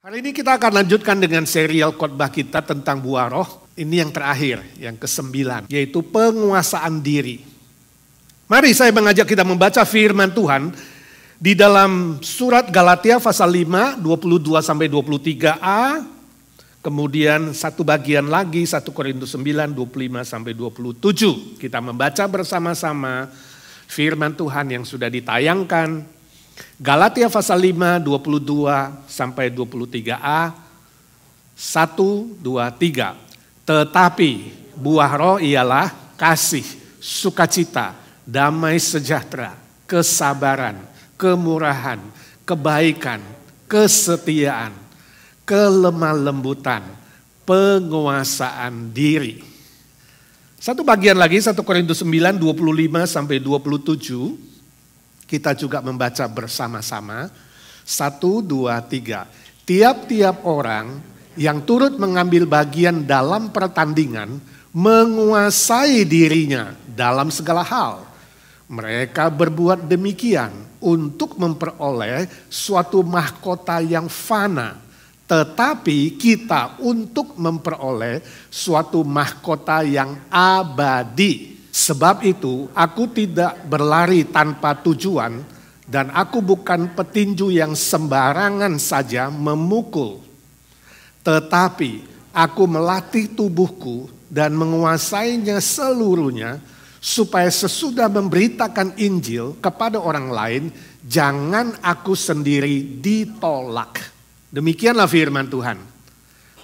Hari ini kita akan lanjutkan dengan serial khotbah kita tentang buah roh. Ini yang terakhir, yang ke-9, yaitu penguasaan diri. Mari saya mengajak kita membaca firman Tuhan di dalam surat Galatia pasal 5, 22-23a. Kemudian satu bagian lagi, 1 Korintus 9, 25-27. Kita membaca bersama-sama firman Tuhan yang sudah ditayangkan. Galatia pasal 5, 22-23a, 1, 2, 3. Tetapi buah roh ialah kasih, sukacita, damai sejahtera, kesabaran, kemurahan, kebaikan, kesetiaan, kelemah lembutan, penguasaan diri. Satu bagian lagi, 1 Korintus 9, 25-27. Kita juga membaca bersama-sama. 1, 2, 3. Tiap-tiap orang yang turut mengambil bagian dalam pertandingan menguasai dirinya dalam segala hal. Mereka berbuat demikian untuk memperoleh suatu mahkota yang fana. Tetapi kita untuk memperoleh suatu mahkota yang abadi. Sebab itu aku tidak berlari tanpa tujuan dan aku bukan petinju yang sembarangan saja memukul. Tetapi aku melatih tubuhku dan menguasainya seluruhnya supaya sesudah memberitakan Injil kepada orang lain jangan aku sendiri ditolak. Demikianlah firman Tuhan.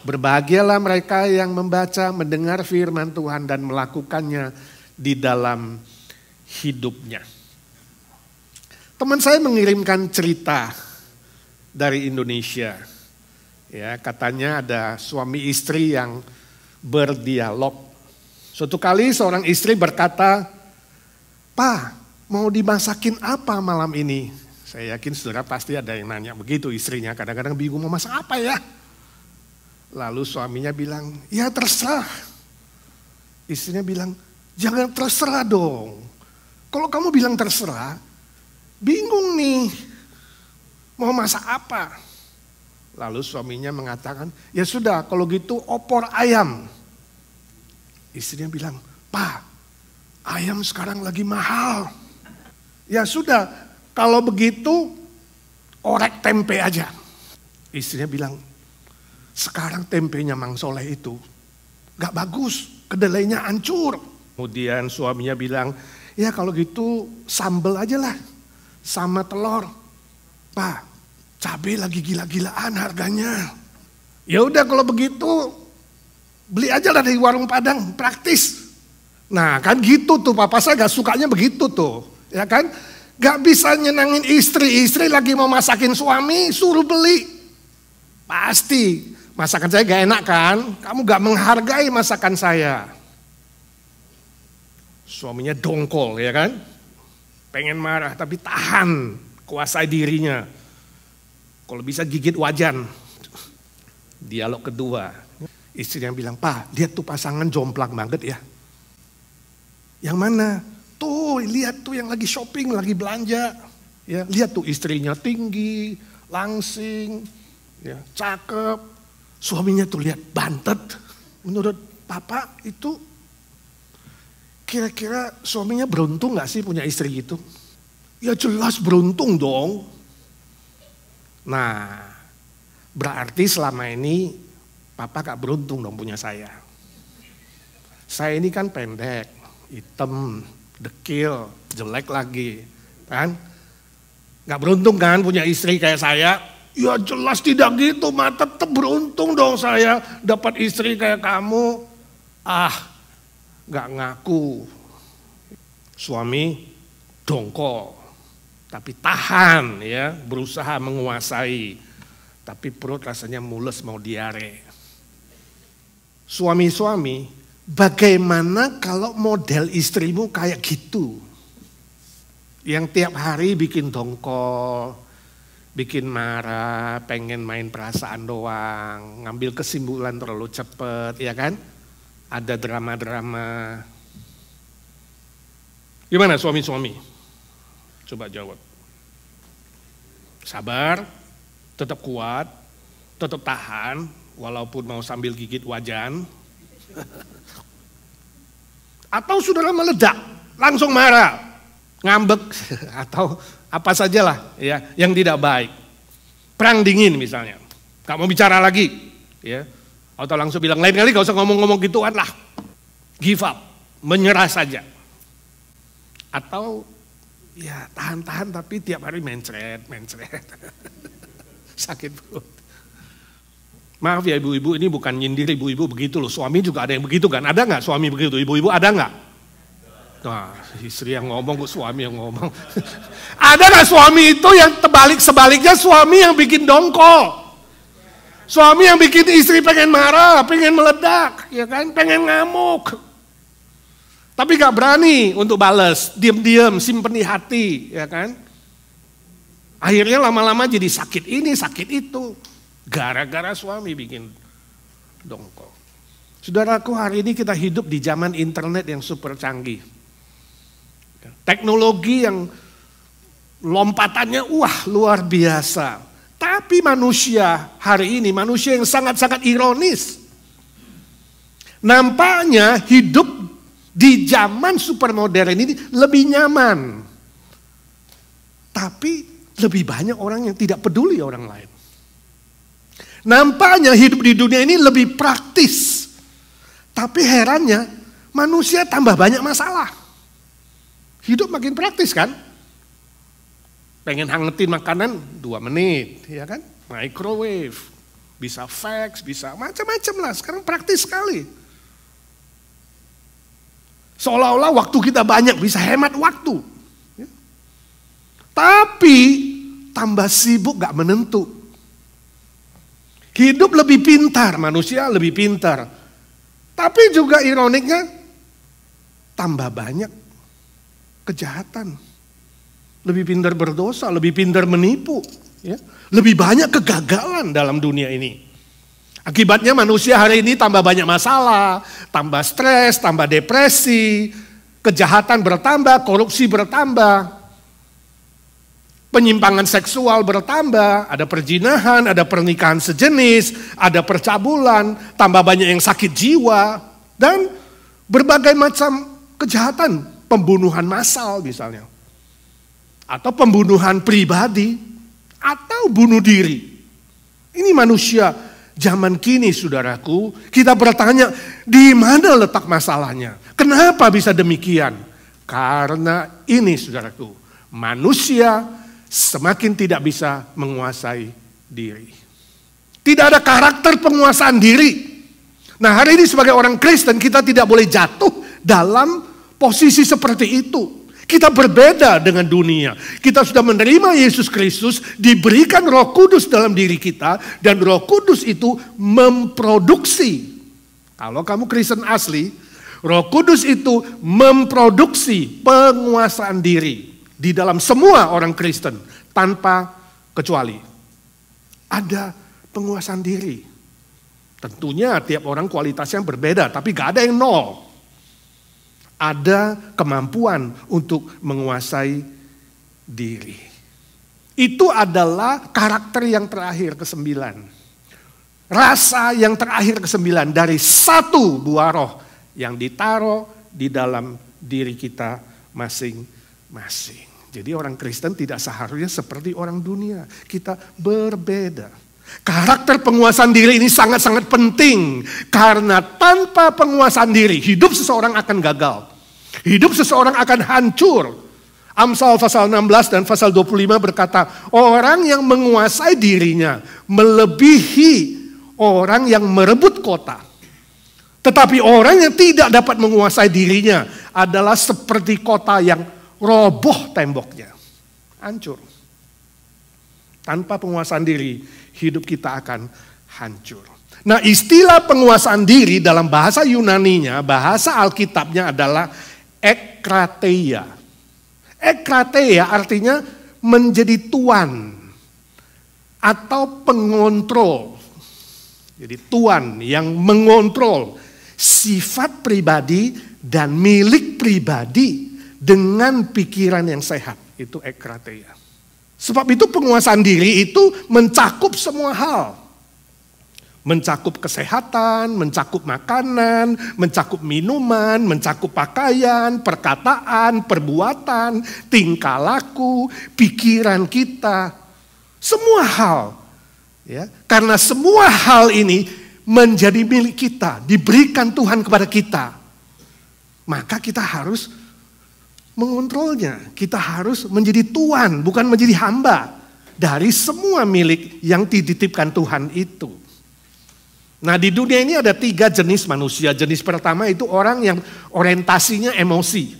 Berbahagialah mereka yang membaca, mendengar firman Tuhan dan melakukannya di dalam hidupnya. Teman saya mengirimkan cerita dari Indonesia. Ya, katanya ada suami istri yang berdialog. Suatu kali seorang istri berkata, "Pak, mau dimasakin apa malam ini?" Saya yakin saudara pasti ada yang nanya begitu istrinya. Kadang-kadang bingung mau masak apa ya. Lalu suaminya bilang, "Ya terserah." Istrinya bilang, "Jangan terserah dong. Kalau kamu bilang terserah, bingung nih. Mau masak apa?" Lalu suaminya mengatakan, "Ya sudah kalau gitu opor ayam." Istrinya bilang, "Pak, ayam sekarang lagi mahal." "Ya sudah kalau begitu orek tempe aja." Istrinya bilang, "Sekarang tempenya Mang Soleh itu gak bagus, kedelainya hancur." Kemudian suaminya bilang, "Ya kalau gitu sambal aja lah sama telur." "Pak, cabai lagi gila-gilaan harganya." "Ya udah kalau begitu beli aja lah dari warung Padang, praktis." Nah kan gitu tuh, papa saya gak sukanya begitu tuh. Ya kan, gak bisa nyenangin istri lagi mau masakin suami suruh beli. Pasti masakan saya gak enak kan, kamu gak menghargai masakan saya. Suaminya dongkol ya kan, pengen marah tapi tahan, kuasai dirinya. Kalau bisa gigit wajan. Dialog kedua, istrinya bilang, "Pak, lihat tuh pasangan jomplang banget ya." "Yang mana?" "Tuh lihat tuh yang lagi shopping, lagi belanja. Ya, lihat tuh istrinya tinggi, langsing, ya, cakep. Suaminya tuh lihat bantet." Menurut papa itu kira-kira suaminya beruntung gak sih punya istri gitu? "Ya jelas beruntung dong." Nah, berarti selama ini papa gak beruntung dong punya saya. Saya ini kan pendek, hitam, dekil, jelek lagi. Kan? Gak beruntung kan punya istri kayak saya? "Ya jelas tidak gitu, mah tetap beruntung dong saya dapat istri kayak kamu." Gak ngaku. Suami dongkol, tapi tahan ya, berusaha menguasai. Tapi perut rasanya mules mau diare. Suami-suami, bagaimana kalau model istrimu kayak gitu? Yang tiap hari bikin dongkol, bikin marah, pengen main perasaan doang, ngambil kesimpulan terlalu cepet, ya kan? Ada drama-drama. Gimana suami-suami? Coba jawab. Sabar, tetap kuat, tetap tahan, walaupun mau sambil gigit wajan. Atau saudara meledak, langsung marah, ngambek, atau apa sajalah ya yang tidak baik. Perang dingin misalnya, gak mau bicara lagi, ya. Atau langsung bilang, lain kali gak usah ngomong-ngomong gituan lah, give up, menyerah saja. Atau ya tahan-tahan tapi tiap hari mencret. Sakit perut. Maaf ya ibu-ibu, ini bukan nyindir ibu-ibu begitu loh. Suami juga ada yang begitu kan? Ada nggak suami begitu? Ibu-ibu ada nggak? Nah, istri yang ngomong, suami yang ngomong. Ada nggak suami itu yang sebaliknya suami yang bikin dongkol? Suami yang bikin istri pengen marah, pengen meledak, ya kan? Pengen ngamuk. Tapi gak berani untuk balas, diam-diam, simpen di hati, ya kan? Akhirnya lama-lama jadi sakit ini, sakit itu. Gara-gara suami bikin dongkol. Saudaraku, hari ini kita hidup di zaman internet yang super canggih. Teknologi yang lompatannya luar biasa. Tapi manusia hari ini, manusia yang sangat-sangat ironis. Nampaknya hidup di zaman supermodern ini lebih nyaman. Tapi lebih banyak orang yang tidak peduli orang lain. Nampaknya hidup di dunia ini lebih praktis. Tapi herannya manusia tambah banyak masalah. Hidup makin praktis kan? Pengen hangetin makanan 2 menit, ya kan? Microwave, bisa fax, bisa macam-macam lah. Sekarang praktis sekali. Seolah-olah waktu kita banyak, bisa hemat waktu. Ya. Tapi tambah sibuk gak menentu. Hidup lebih pintar, manusia lebih pintar. Tapi juga ironiknya tambah banyak kejahatan. Lebih pintar berdosa, lebih pintar menipu. Ya. Lebih banyak kegagalan dalam dunia ini. Akibatnya manusia hari ini tambah banyak masalah, tambah stres, tambah depresi, kejahatan bertambah, korupsi bertambah, penyimpangan seksual bertambah, ada perzinahan, ada pernikahan sejenis, ada percabulan, tambah banyak yang sakit jiwa, dan berbagai macam kejahatan, pembunuhan massal misalnya. Atau pembunuhan pribadi, atau bunuh diri. Ini manusia zaman kini saudaraku, kita bertanya di mana letak masalahnya? Kenapa bisa demikian? Karena ini saudaraku, manusia semakin tidak bisa menguasai diri. Tidak ada karakter penguasaan diri. Nah hari ini sebagai orang Kristen kita tidak boleh jatuh dalam posisi seperti itu. Kita berbeda dengan dunia. Kita sudah menerima Yesus Kristus, diberikan Roh Kudus dalam diri kita, dan Roh Kudus itu memproduksi. Kalau kamu Kristen asli, Roh Kudus itu memproduksi penguasaan diri di dalam semua orang Kristen tanpa kecuali. Ada penguasaan diri. Tentunya tiap orang kualitasnya berbeda, tapi gak ada yang nol. Ada kemampuan untuk menguasai diri. Itu adalah karakter yang terakhir ke-9. Rasa yang terakhir ke-9 dari satu buah roh yang ditaruh di dalam diri kita masing-masing. Jadi orang Kristen tidak seharusnya seperti orang dunia. Kita berbeda. Karakter penguasaan diri ini sangat-sangat penting. Karena tanpa penguasaan diri, hidup seseorang akan gagal. Hidup seseorang akan hancur. Amsal pasal 16 dan pasal 25 berkata, orang yang menguasai dirinya melebihi orang yang merebut kota. Tetapi orang yang tidak dapat menguasai dirinya adalah seperti kota yang roboh temboknya. Hancur. Tanpa penguasaan diri, hidup kita akan hancur. Nah, istilah penguasaan diri dalam bahasa Yunaninya, bahasa Alkitabnya adalah ekrateia. Ekrateia artinya menjadi tuan atau pengontrol. Jadi tuan yang mengontrol sifat pribadi dan milik pribadi dengan pikiran yang sehat. Itu ekrateia. Sebab itu penguasaan diri itu mencakup semua hal. Mencakup kesehatan, mencakup makanan, mencakup minuman, mencakup pakaian, perkataan, perbuatan, tingkah laku, pikiran kita. Semua hal. Ya, karena semua hal ini menjadi milik kita, diberikan Tuhan kepada kita. Maka kita harus mengontrolnya. Kita harus menjadi tuan, bukan menjadi hamba dari semua milik yang dititipkan Tuhan itu. Nah, di dunia ini ada 3 jenis manusia. Jenis pertama itu orang yang orientasinya emosi.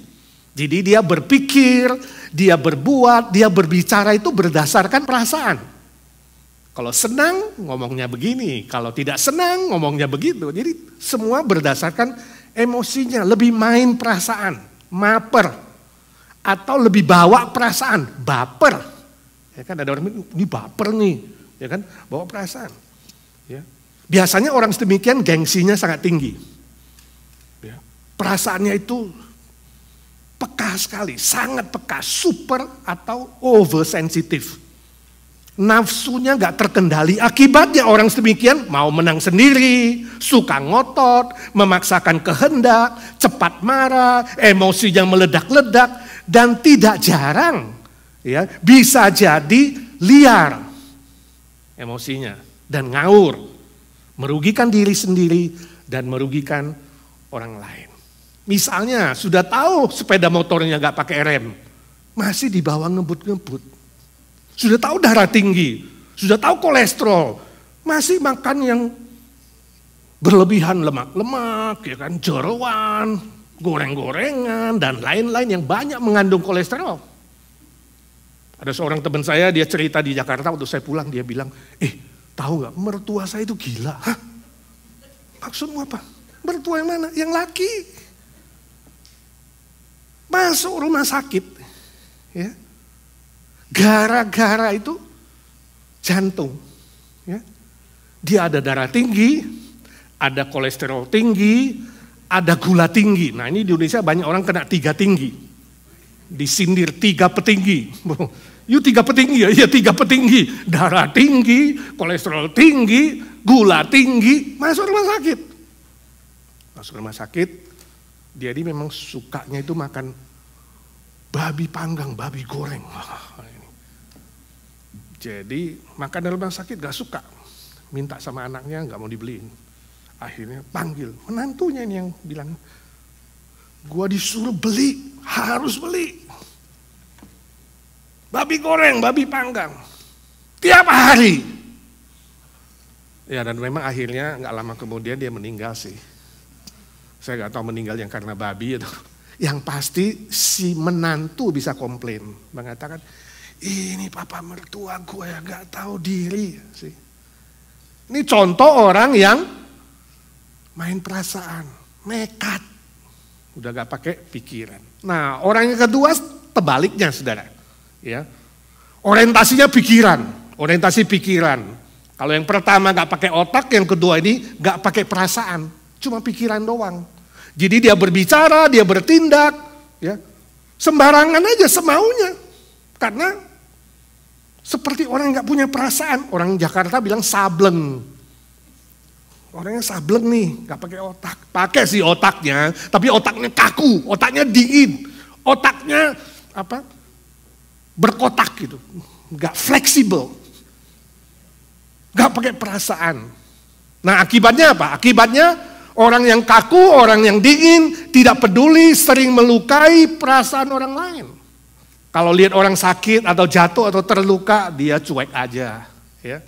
Jadi dia berpikir, dia berbuat, dia berbicara itu berdasarkan perasaan. Kalau senang ngomongnya begini, kalau tidak senang ngomongnya begitu. Jadi semua berdasarkan emosinya, lebih main perasaan, maper. Atau lebih bawa perasaan, baper. Ya kan ada orang ini baper nih, ya kan, bawa perasaan. Ya. Biasanya orang sedemikian gengsinya sangat tinggi. Ya. Perasaannya itu peka sekali, sangat peka, super atau oversensitif. Nafsunya gak terkendali, akibatnya orang sedemikian mau menang sendiri, suka ngotot, memaksakan kehendak, cepat marah, emosinya meledak-ledak, dan tidak jarang ya bisa jadi liar emosinya dan ngawur. Merugikan diri sendiri dan merugikan orang lain. Misalnya sudah tahu sepeda motornya gak pakai rem, masih dibawa ngebut-ngebut. Sudah tahu darah tinggi, sudah tahu kolesterol, masih makan yang berlebihan lemak-lemak, ya kan, jeroan, goreng-gorengan, dan lain-lain yang banyak mengandung kolesterol. Ada seorang teman saya, dia cerita di Jakarta waktu saya pulang, dia bilang, tahu gak, mertua saya itu gila. Hah? Maksudmu apa? Mertua yang mana? Yang laki. Masuk rumah sakit. Ya. Gara-gara itu jantung. Ya. Dia ada darah tinggi, ada kolesterol tinggi, ada gula tinggi. Nah ini di Indonesia banyak orang kena 3 tinggi. Disindir 3 petinggi. Yuk 3 petinggi ya, iya 3 petinggi. Darah tinggi, kolesterol tinggi, gula tinggi, masuk rumah sakit. Masuk rumah sakit, dia ini memang sukanya itu makan babi panggang, babi goreng. Jadi makan di rumah sakit gak suka. Minta sama anaknya gak mau dibeliin. Akhirnya panggil, menantunya ini yang bilang, gua disuruh beli, harus beli. Babi goreng, babi panggang. Tiap hari. Ya dan memang akhirnya gak lama kemudian dia meninggal sih. Saya gak tahu meninggal yang karena babi atau. Yang pasti si menantu bisa komplain. Mengatakan, ini papa mertua gue ya gak tahu diri. Sih. Ini contoh orang yang main perasaan, nekat. Udah gak pakai pikiran. Nah orang yang kedua tebaliknya saudara. Ya, orientasinya pikiran, orientasi pikiran. Kalau yang pertama gak pakai otak, yang kedua ini gak pakai perasaan, cuma pikiran doang. Jadi dia berbicara, dia bertindak, ya sembarangan aja semaunya. Karena seperti orang yang gak punya perasaan, orang Jakarta bilang sableng. Orangnya sableng nih, gak pakai otak. Pakai sih otaknya, tapi otaknya kaku, otaknya dingin, otaknya apa? Berkotak gitu, nggak fleksibel, nggak pakai perasaan. Nah akibatnya apa? Akibatnya orang yang kaku, orang yang dingin, tidak peduli, sering melukai perasaan orang lain. Kalau lihat orang sakit atau jatuh atau terluka, dia cuek aja, ya.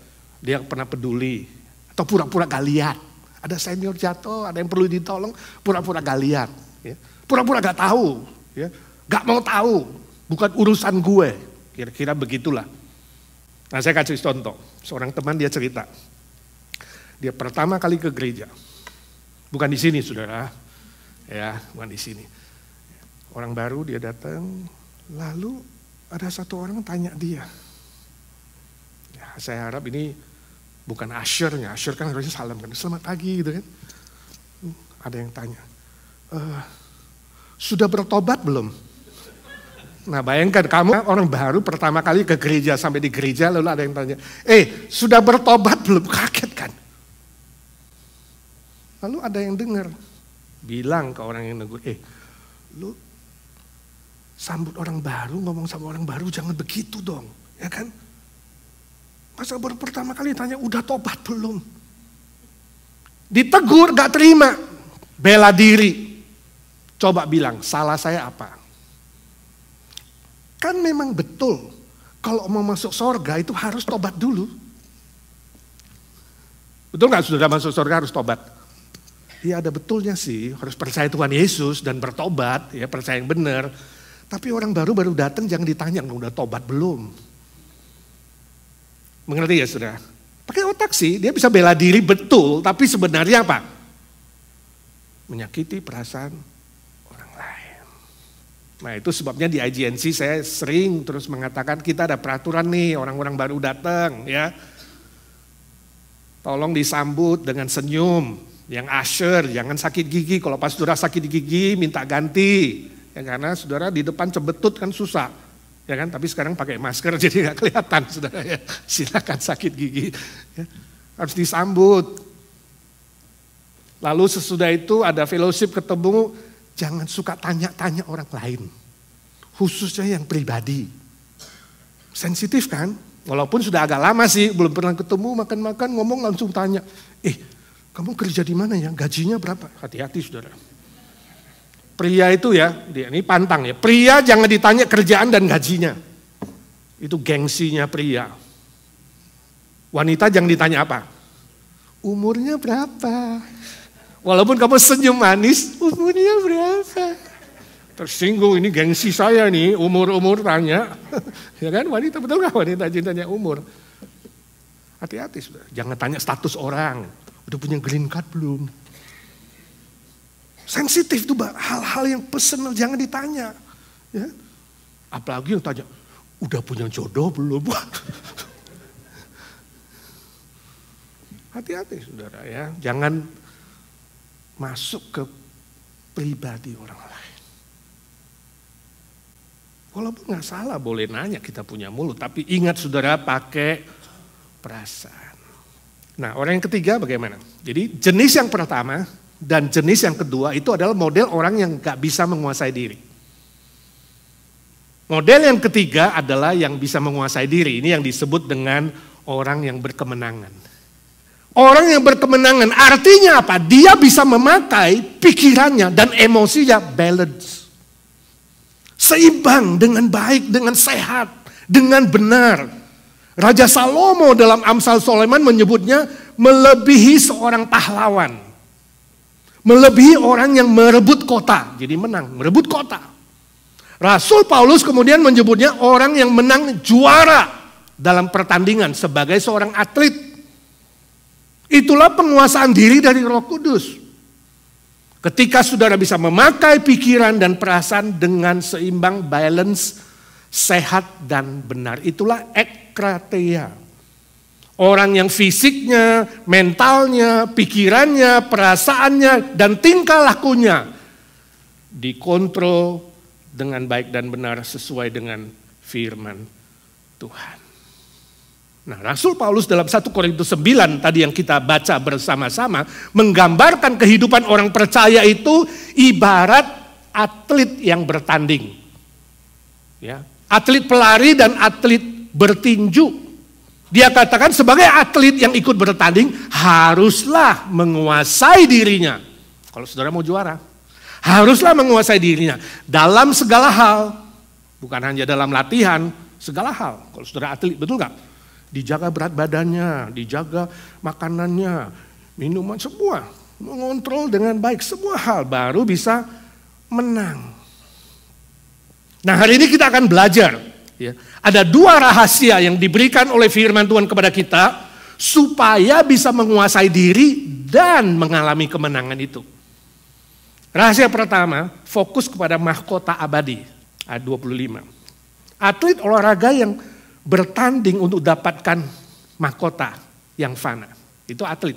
Dia pernah peduli atau pura-pura gak lihat. Ada senior jatuh, ada yang perlu ditolong, pura-pura gak lihat, ya. Pura-pura gak tahu, ya. Gak mau tahu. Bukan urusan gue, kira-kira begitulah. Nah saya kasih contoh, seorang teman dia cerita. Dia pertama kali ke gereja. Bukan di sini saudara, ya bukan di sini. Orang baru dia datang, lalu ada satu orang tanya dia. Ya, saya harap ini bukan usher-nya, usher kan harusnya salam kan, selamat pagi gitu kan. Ada yang tanya, sudah bertobat belum? Nah bayangkan kamu orang baru pertama kali ke gereja, sampai di gereja lalu ada yang tanya, sudah bertobat belum? Kaget kan? Lalu ada yang dengar, bilang ke orang yang negur, lu sambut orang baru, ngomong sama orang baru jangan begitu dong, ya kan? Masa baru pertama kali tanya, udah tobat belum? Ditegur gak terima, bela diri. Coba bilang, salah saya apa? Kan memang betul, kalau mau masuk sorga itu harus tobat dulu. Betul gak saudara, masuk sorga harus tobat? Iya ada betulnya sih, harus percaya Tuhan Yesus dan bertobat, ya percaya yang benar. Tapi orang baru datang jangan ditanya, udah tobat belum? Mengerti ya saudara? Pakai otak sih, dia bisa bela diri betul, tapi sebenarnya apa? Menyakiti perasaan orang lain. Nah itu sebabnya di IGNC saya sering terus mengatakan kita ada peraturan nih, orang-orang baru datang ya. Tolong disambut dengan senyum, yang usher, jangan sakit gigi. Kalau pas saudara sakit gigi minta ganti. Ya, karena saudara di depan cebetut kan susah. Ya kan, tapi sekarang pakai masker jadi nggak kelihatan, saudara ya. Silakan sakit gigi, ya. Harus disambut. Lalu sesudah itu ada fellowship ketemu, jangan suka tanya-tanya orang lain, khususnya yang pribadi. Sensitif kan? Walaupun sudah agak lama sih, belum pernah ketemu, makan-makan, ngomong langsung tanya, kamu kerja di mana ya? Gajinya berapa? Hati-hati saudara. Pria itu ya, ini pantang ya. Pria jangan ditanya kerjaan dan gajinya. Itu gengsinya pria. Wanita jangan ditanya apa? Umurnya berapa? Walaupun kamu senyum manis, umurnya berapa? Tersinggung, ini gengsi saya nih, umur-umur tanya. Ya kan, wanita betul gak wanita cintanya umur? Hati-hati saudara, jangan tanya status orang. Udah punya green card belum? Sensitif tuh hal-hal yang personal jangan ditanya. Ya. Apalagi yang tanya, udah punya jodoh belum? Hati-hati saudara ya, jangan masuk ke pribadi orang lain. Walaupun gak salah boleh nanya, kita punya mulut. Tapi ingat saudara pakai perasaan. Nah orang yang ketiga bagaimana? Jadi jenis yang pertama dan jenis yang kedua itu adalah model orang yang gak bisa menguasai diri. Model yang ketiga adalah yang bisa menguasai diri. Ini yang disebut dengan orang yang berkemenangan. Orang yang berkemenangan artinya apa? Dia bisa memakai pikirannya dan emosinya balance. Seimbang dengan baik, dengan sehat, dengan benar. Raja Salomo dalam Amsal Sulaiman menyebutnya melebihi seorang pahlawan. Melebihi orang yang merebut kota. Jadi menang, merebut kota. Rasul Paulus kemudian menyebutnya orang yang menang juara dalam pertandingan sebagai seorang atlet. Itulah penguasaan diri dari Roh Kudus. Ketika saudara bisa memakai pikiran dan perasaan dengan seimbang, balance, sehat dan benar. Itulah ekkrateia. Orang yang fisiknya, mentalnya, pikirannya, perasaannya, dan tingkah lakunya dikontrol dengan baik dan benar sesuai dengan firman Tuhan. Nah, Rasul Paulus dalam 1 Korintus 9 tadi yang kita baca bersama-sama menggambarkan kehidupan orang percaya itu ibarat atlet yang bertanding. Ya, atlet pelari dan atlet bertinju. Dia katakan sebagai atlet yang ikut bertanding haruslah menguasai dirinya. Kalau saudara mau juara, haruslah menguasai dirinya dalam segala hal. Bukan hanya dalam latihan, segala hal. Kalau saudara atlet, betul gak? Dijaga berat badannya, dijaga makanannya, minuman, semua. Mengontrol dengan baik, semua hal baru bisa menang. Nah hari ini kita akan belajar. Ya, ada dua rahasia yang diberikan oleh firman Tuhan kepada kita supaya bisa menguasai diri dan mengalami kemenangan itu. Rahasia pertama, fokus kepada mahkota abadi. Ayat 25. Atlet olahraga yang bertanding untuk dapatkan mahkota yang fana. Itu atlet.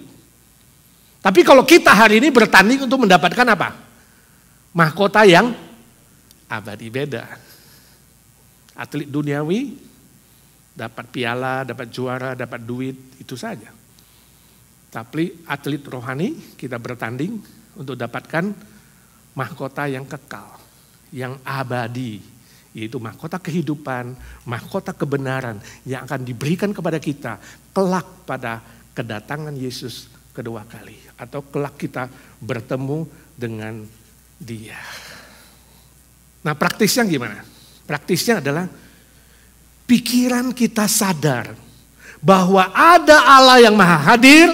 Tapi kalau kita hari ini bertanding untuk mendapatkan apa? Mahkota yang abadi, beda. Atlet duniawi dapat piala, dapat juara, dapat duit, itu saja. Tapi atlet rohani kita bertanding untuk dapatkan mahkota yang kekal, yang abadi, yaitu mahkota kehidupan, mahkota kebenaran yang akan diberikan kepada kita kelak pada kedatangan Yesus kedua kali, atau kelak kita bertemu dengan Dia. Nah, praktisnya gimana? Praktisnya adalah pikiran kita sadar bahwa ada Allah yang maha hadir,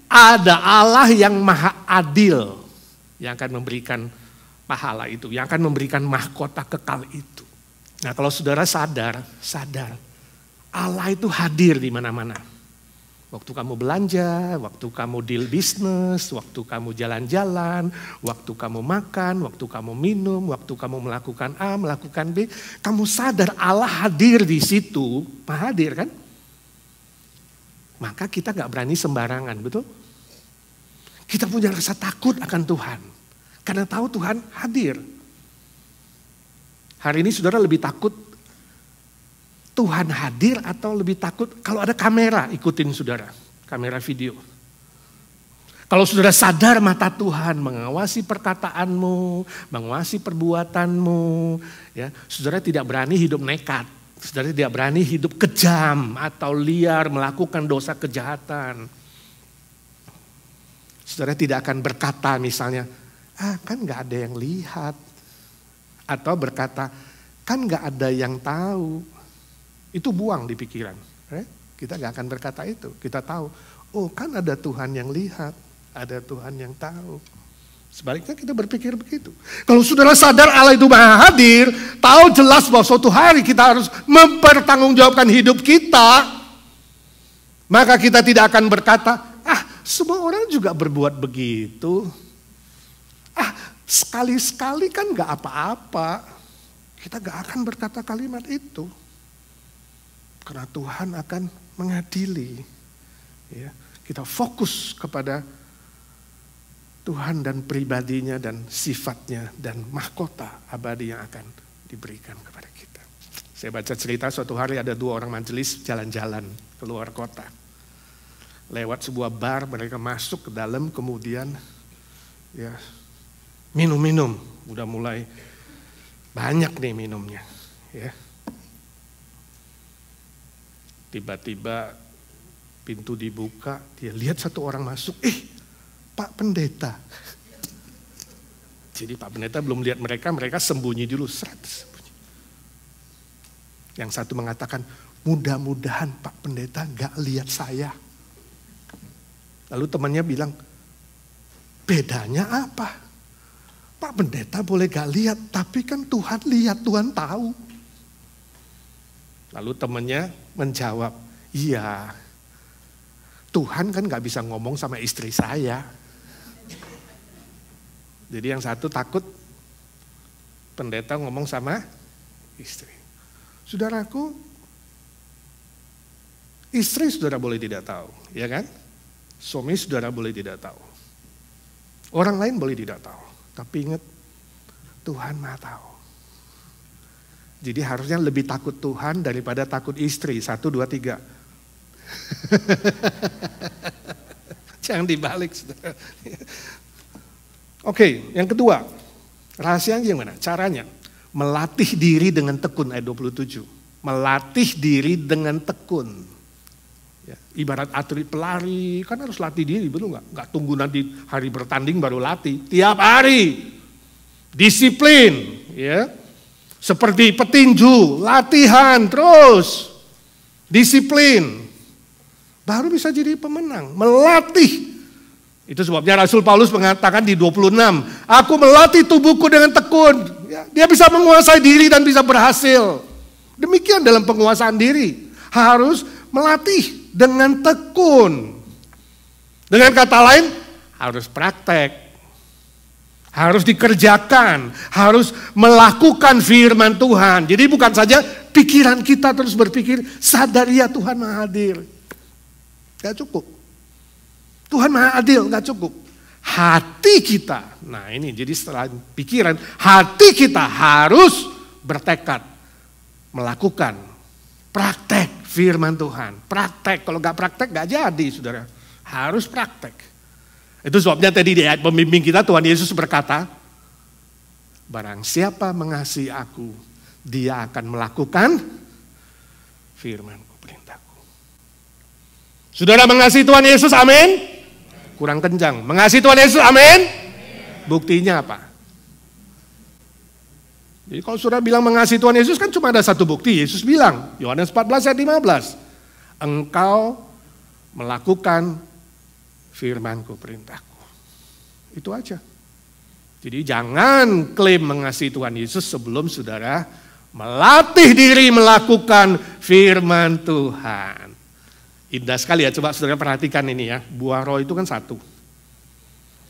ada Allah yang maha adil yang akan memberikan pahala itu, yang akan memberikan mahkota kekal itu. Nah, kalau saudara sadar Allah itu hadir di mana-mana. Waktu kamu belanja, waktu kamu deal bisnis, waktu kamu jalan-jalan, waktu kamu makan, waktu kamu minum, waktu kamu melakukan A, melakukan B, kamu sadar Allah hadir di situ, maha hadir kan? Maka kita gak berani sembarangan, betul? Kita punya rasa takut akan Tuhan, karena tahu Tuhan hadir. Hari ini saudara lebih takut Tuhan hadir atau lebih takut kalau ada kamera ikutin saudara, kamera video. Kalau saudara sadar mata Tuhan mengawasi perkataanmu, mengawasi perbuatanmu, ya, saudara tidak berani hidup nekat, saudara tidak berani hidup kejam atau liar melakukan dosa kejahatan. Saudara tidak akan berkata misalnya, kan gak ada yang lihat, atau berkata, kan gak ada yang tahu. Itu buang di pikiran. Kita gak akan berkata itu. Kita tahu, oh kan ada Tuhan yang lihat, ada Tuhan yang tahu. Sebaliknya kita berpikir begitu. Kalau saudara sadar Allah itu maha hadir, tahu jelas bahwa suatu hari kita harus mempertanggungjawabkan hidup kita, maka kita tidak akan berkata, semua orang juga berbuat begitu. Sekali-sekali kan gak apa-apa. Kita gak akan berkata kalimat itu. Karena Tuhan akan mengadili. Ya, kita fokus kepada Tuhan dan pribadinya dan sifatnya dan mahkota abadi yang akan diberikan kepada kita. Saya baca cerita suatu hari ada 2 orang majelis jalan-jalan keluar kota. Lewat sebuah bar mereka masuk ke dalam kemudian ya minum-minum. Udah mulai banyak nih minumnya. Ya. Tiba-tiba pintu dibuka, dia lihat satu orang masuk, Pak Pendeta. Jadi Pak Pendeta belum lihat mereka sembunyi dulu, sembunyi. Yang satu mengatakan, mudah-mudahan Pak Pendeta gak lihat saya. Lalu temannya bilang, bedanya apa? Pak Pendeta boleh gak lihat, tapi kan Tuhan lihat, Tuhan tahu. Lalu temannya menjawab, iya, Tuhan kan gak bisa ngomong sama istri saya. Jadi yang satu takut pendeta ngomong sama istri. Saudaraku, istri saudara boleh tidak tahu, ya kan? Suami saudara boleh tidak tahu. Orang lain boleh tidak tahu. Tapi ingat, Tuhan maha tahu. Jadi harusnya lebih takut Tuhan daripada takut istri. 1, 2, 3. Jangan dibalik, saudara. Oke, yang kedua. Rahasianya gimana? Caranya. Melatih diri dengan tekun, ayat 27. Melatih diri dengan tekun. Ya, ibarat atlet pelari, kan harus latih diri, betul nggak? Nggak tunggu nanti hari bertanding baru latih. Tiap hari. Disiplin, ya. Seperti petinju, latihan terus, disiplin, baru bisa jadi pemenang, melatih. Itu sebabnya Rasul Paulus mengatakan di 26, aku melatih tubuhku dengan tekun. Ya, dia bisa menguasai diri dan bisa berhasil. Demikian dalam penguasaan diri, harus melatih dengan tekun. Dengan kata lain, harus praktek. Harus dikerjakan, harus melakukan firman Tuhan. Jadi bukan saja pikiran kita terus berpikir, sadar ya Tuhan maha hadir. Gak cukup. Tuhan maha adil, gak cukup. Hati kita, nah ini jadi setelah pikiran, hati kita harus bertekad melakukan praktek firman Tuhan. Praktek, kalau gak praktek gak jadi saudara. Harus praktek. Itu sebabnya tadi di ayat pembimbing kita Tuhan Yesus berkata, barang siapa mengasihi aku, dia akan melakukan firman-Ku, perintah-Ku. Saudara mengasihi Tuhan Yesus, amin? Kurang kencang. Mengasihi Tuhan Yesus, amin? Buktinya apa? Jadi kalau saudara bilang mengasihi Tuhan Yesus kan cuma ada satu bukti. Yesus bilang, Yohanes 14 ayat 15. Engkau melakukan firman-Ku, perintah-Ku. Itu aja. Jadi jangan klaim mengasihi Tuhan Yesus sebelum saudara melatih diri melakukan firman Tuhan. Indah sekali ya, coba saudara perhatikan ini ya. Buah roh itu kan satu.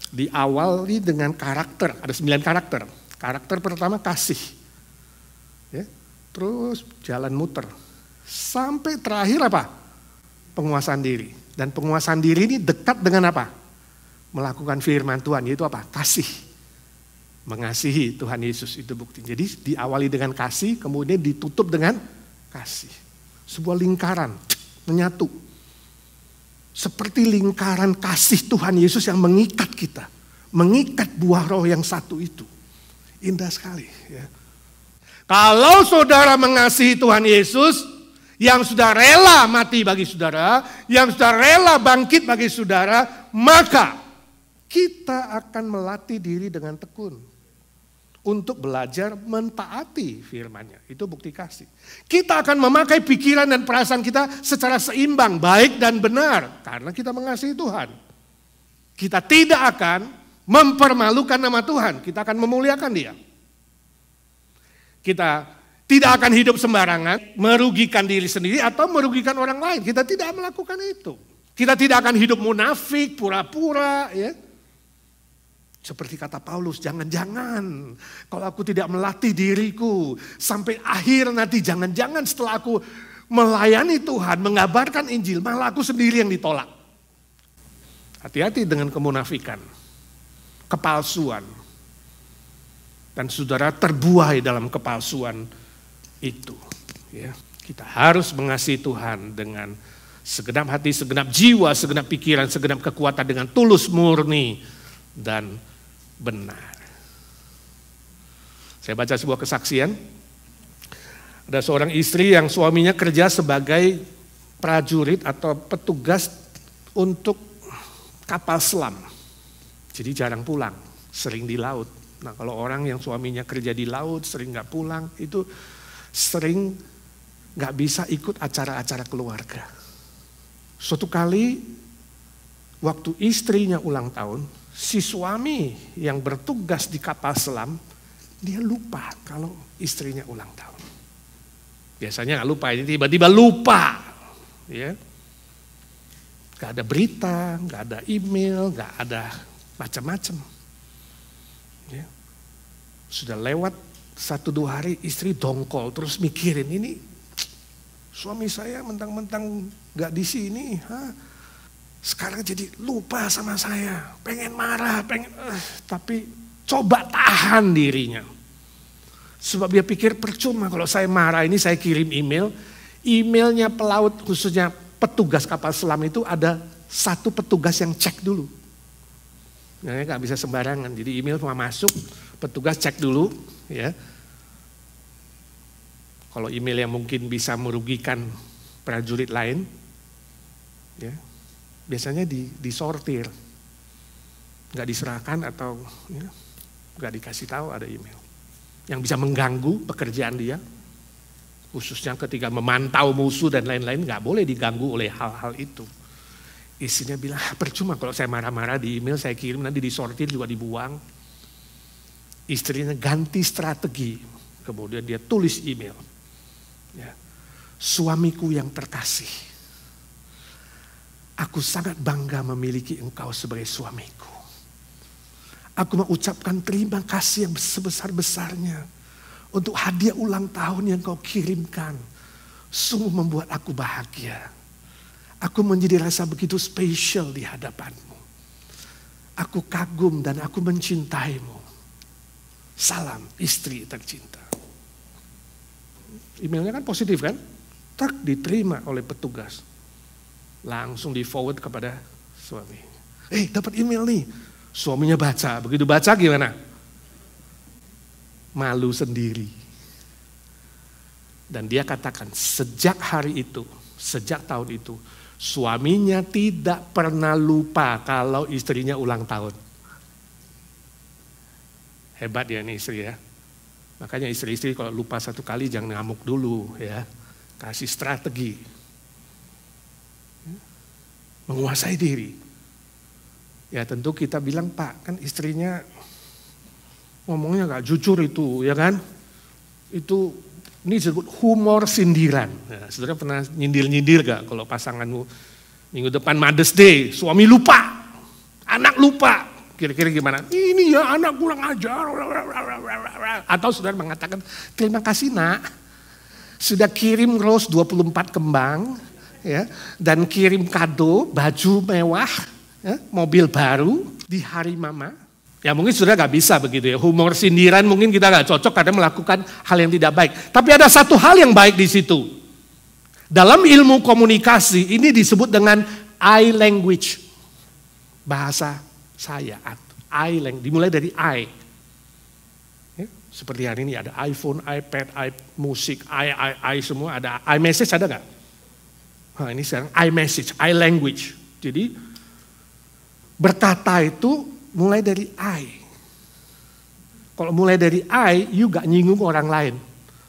Diawali dengan karakter, ada 9 karakter. Karakter pertama kasih, ya. Terus jalan muter, sampai terakhir apa? Penguasaan diri. Dan penguasaan diri ini dekat dengan apa? Melakukan firman Tuhan, yaitu apa? Kasih. Mengasihi Tuhan Yesus, itu bukti. Jadi diawali dengan kasih, kemudian ditutup dengan kasih. Sebuah lingkaran, menyatu. Seperti lingkaran kasih Tuhan Yesus yang mengikat kita. Mengikat buah roh yang satu itu. Indah sekali ya. Kalau saudara mengasihi Tuhan Yesus, yang sudah rela mati bagi saudara, yang sudah rela bangkit bagi saudara, maka kita akan melatih diri dengan tekun untuk belajar mentaati firman-Nya. Itu bukti kasih. Kita akan memakai pikiran dan perasaan kita secara seimbang, baik dan benar, karena kita mengasihi Tuhan. Kita tidak akan mempermalukan nama Tuhan, kita akan memuliakan Dia. Kita tidak akan hidup sembarangan, merugikan diri sendiri atau merugikan orang lain. Kita tidak melakukan itu. Kita tidak akan hidup munafik, pura-pura, ya. Seperti kata Paulus, jangan-jangan kalau aku tidak melatih diriku sampai akhir nanti, jangan-jangan setelah aku melayani Tuhan, mengabarkan Injil, malah aku sendiri yang ditolak. Hati-hati dengan kemunafikan, kepalsuan. Dan saudara terbuai dalam kepalsuan itu. Ya, kita harus mengasihi Tuhan dengan segenap hati, segenap jiwa, segenap pikiran, segenap kekuatan, dengan tulus, murni, dan benar. Saya baca sebuah kesaksian. Ada seorang istri yang suaminya kerja sebagai prajurit atau petugas untuk kapal selam. Jadi jarang pulang, sering di laut. Nah kalau orang yang suaminya kerja di laut, sering gak pulang, itu sering gak bisa ikut acara-acara keluarga. Suatu kali waktu istrinya ulang tahun, si suami yang bertugas di kapal selam, dia lupa kalau istrinya ulang tahun. Biasanya gak lupa, ini tiba-tiba lupa. Ya. Gak ada berita, gak ada email, gak ada macam-macam. Ya. Sudah lewat 1-2 hari, istri dongkol terus mikirin, ini suami saya mentang-mentang gak di sini, sekarang jadi lupa sama saya, pengen marah, tapi coba tahan dirinya. Sebab dia pikir percuma kalau saya marah ini, saya kirim email, emailnya pelaut khususnya petugas kapal selam itu ada satu petugas yang cek dulu. Nah, nggak bisa sembarangan, jadi email cuma masuk, petugas cek dulu, ya. Kalau email yang mungkin bisa merugikan prajurit lain, ya, biasanya disortir, nggak diserahkan atau ya, nggak dikasih tahu ada email yang bisa mengganggu pekerjaan dia, khususnya ketika memantau musuh dan lain-lain, nggak boleh diganggu oleh hal-hal itu. Istrinya bilang, percuma kalau saya marah-marah di email, saya kirim nanti disortir juga dibuang. Istrinya ganti strategi, kemudian dia tulis email. Ya. Suamiku yang terkasih, aku sangat bangga memiliki engkau sebagai suamiku. Aku mengucapkan terima kasih yang sebesar-besarnya untuk hadiah ulang tahun yang kau kirimkan. Sungguh membuat aku bahagia. Aku menjadi rasa begitu spesial di hadapanmu. Aku kagum dan aku mencintaimu. Salam istri tercinta. Emailnya kan positif kan? Tak diterima oleh petugas. Langsung di forward kepada suami. Dapat email nih. Suaminya baca, begitu baca gimana? Malu sendiri. Dan dia katakan sejak hari itu, sejak tahun itu, suaminya tidak pernah lupa kalau istrinya ulang tahun. Hebat ya nih istri ya. Makanya istri-istri kalau lupa satu kali jangan ngamuk dulu ya. Kasih strategi. Menguasai diri. Ya tentu kita bilang, Pak kan istrinya ngomongnya gak jujur itu ya kan. Ini disebut humor sindiran. Nah, saudara pernah nyindir-nyindir gak kalau pasanganmu minggu depan Mother's Day, suami lupa, anak lupa. Kira-kira gimana? Ini ya anak kurang ajar. Atau saudara mengatakan, terima kasih nak, sudah kirim rose 24 kembang, ya, dan kirim kado, baju mewah, ya, mobil baru di hari mama. Ya mungkin saudara gak bisa begitu ya, humor sindiran mungkin kita gak cocok karena melakukan hal yang tidak baik. Tapi ada satu hal yang baik di situ. Dalam ilmu komunikasi ini disebut dengan I language, bahasa saya, I language, dimulai dari I. Ya, seperti hari ini ada iPhone, iPad, musik, I semua ada. iMessage ada nggak? Nah, ini sekarang iMessage, I language. Jadi berkata itu mulai dari I. Kalau mulai dari I, you gak nyinggung orang lain.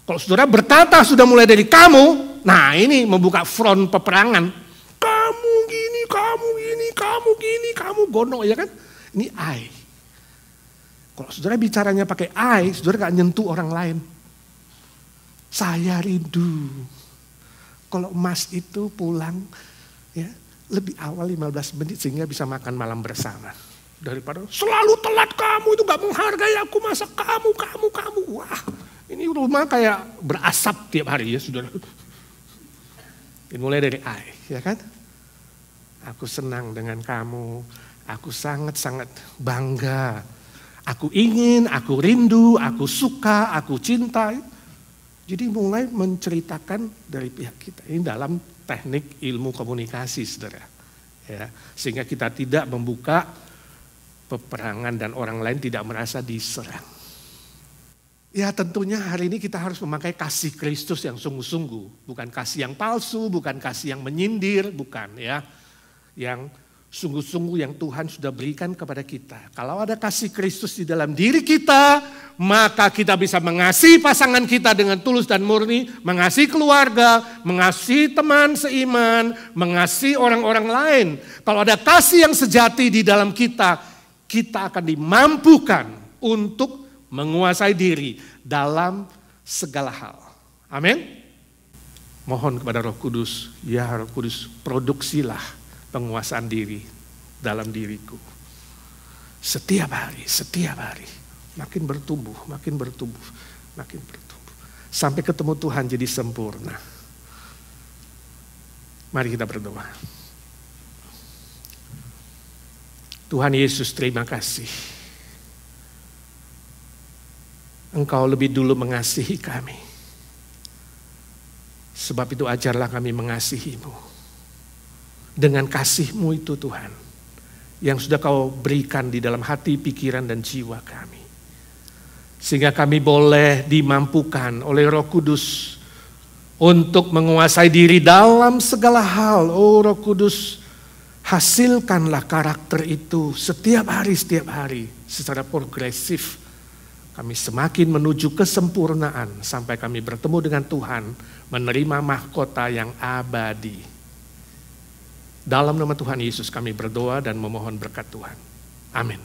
Kalau saudara berkata sudah mulai dari kamu, nah ini membuka front peperangan. Kamu gini, kamu gini, kamu gini, kamu gono, ya kan? Ini I. Kalau saudara bicaranya pakai I, saudara gak nyentuh orang lain. Saya rindu. Kalau Mas itu pulang ya lebih awal 15 menit sehingga bisa makan malam bersama. Daripada selalu telat, kamu itu gak menghargai aku, masa kamu. Wah, ini rumah kayak berasap tiap hari ya saudara. Mulai dari I, ya kan? Aku senang dengan kamu, aku sangat-sangat bangga. Aku ingin, aku rindu, aku suka, aku cinta. Jadi mulai menceritakan dari pihak kita. Ini dalam teknik ilmu komunikasi, saudara. Ya, sehingga kita tidak membuka peperangan dan orang lain tidak merasa diserang. Ya tentunya hari ini kita harus memakai kasih Kristus yang sungguh-sungguh. Bukan kasih yang palsu, bukan kasih yang menyindir, bukan ya. Yang sungguh-sungguh yang Tuhan sudah berikan kepada kita. Kalau ada kasih Kristus di dalam diri kita, maka kita bisa mengasihi pasangan kita dengan tulus dan murni, mengasihi keluarga, mengasihi teman seiman, mengasihi orang-orang lain. Kalau ada kasih yang sejati di dalam kita, kita akan dimampukan untuk menguasai diri dalam segala hal. Amin. Mohon kepada Roh Kudus, ya Roh Kudus, produksilah penguasaan diri dalam diriku. Setiap hari. Makin bertumbuh. Sampai ketemu Tuhan jadi sempurna. Mari kita berdoa. Tuhan Yesus, terima kasih. Engkau lebih dulu mengasihi kami. Sebab itu ajarlah kami mengasihi-Mu. Dengan kasih-Mu itu Tuhan, yang sudah Kau berikan di dalam hati, pikiran, dan jiwa kami. Sehingga kami boleh dimampukan oleh Roh Kudus untuk menguasai diri dalam segala hal. Oh Roh Kudus, hasilkanlah karakter itu setiap hari secara progresif. Kami semakin menuju kesempurnaan sampai kami bertemu dengan Tuhan, menerima mahkota yang abadi. Dalam nama Tuhan Yesus kami berdoa dan memohon berkat Tuhan. Amin.